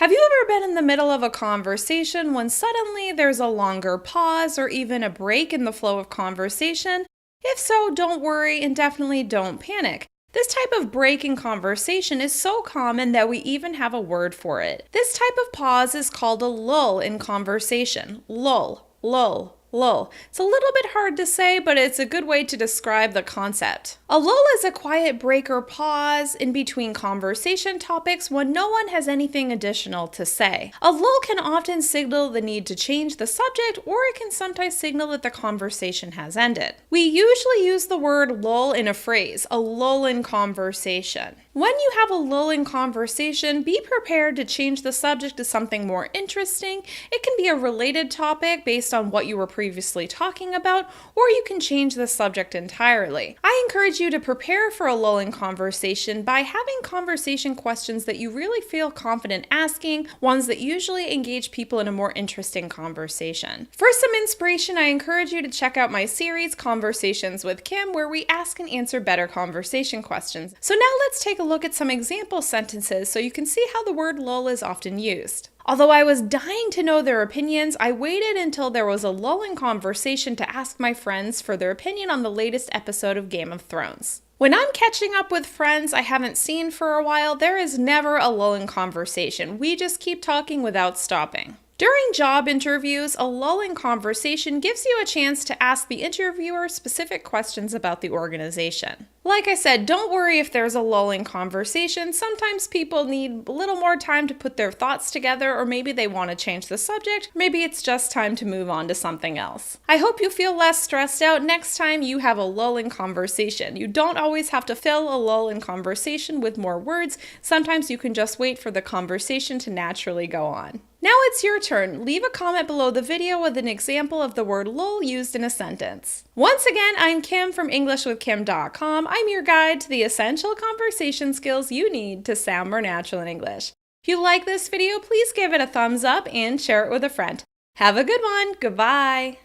Have you ever been in the middle of a conversation when suddenly there's a longer pause or even a break in the flow of conversation? If so, don't worry and definitely don't panic. This type of break in conversation is so common that we even have a word for it. This type of pause is called a lull in conversation. Lull, lull. Lull. It's a little bit hard to say, but it's a good way to describe the concept. A lull is a quiet break or pause in between conversation topics when no one has anything additional to say. A lull can often signal the need to change the subject, or it can sometimes signal that the conversation has ended. We usually use the word lull in a phrase, a lull in conversation. When you have a lull in conversation, be prepared to change the subject to something more interesting. It can be a related topic based on what you were previously talking about, or you can change the subject entirely. I encourage you to prepare for a lull in conversation by having conversation questions that you really feel confident asking, ones that usually engage people in a more interesting conversation. For some inspiration, I encourage you to check out my series, Conversations with Kim, where we ask and answer better conversation questions. So now let's take a look at some example sentences so you can see how the word lull is often used. Although I was dying to know their opinions, I waited until there was a lull in conversation to ask my friends for their opinion on the latest episode of Game of Thrones. When I'm catching up with friends I haven't seen for a while, there is never a lull in conversation. We just keep talking without stopping. During job interviews, a lull in conversation gives you a chance to ask the interviewer specific questions about the organization. Like I said, don't worry if there's a lull in conversation. Sometimes people need a little more time to put their thoughts together, or maybe they want to change the subject, maybe it's just time to move on to something else. I hope you feel less stressed out next time you have a lull in conversation. You don't always have to fill a lull in conversation with more words. Sometimes you can just wait for the conversation to naturally go on. Now it's your turn. Leave a comment below the video with an example of the word lull used in a sentence. Once again, I'm Kim from EnglishWithKim.com. I'm your guide to the essential conversation skills you need to sound more natural in English. If you like this video, please give it a thumbs up and share it with a friend. Have a good one. Goodbye.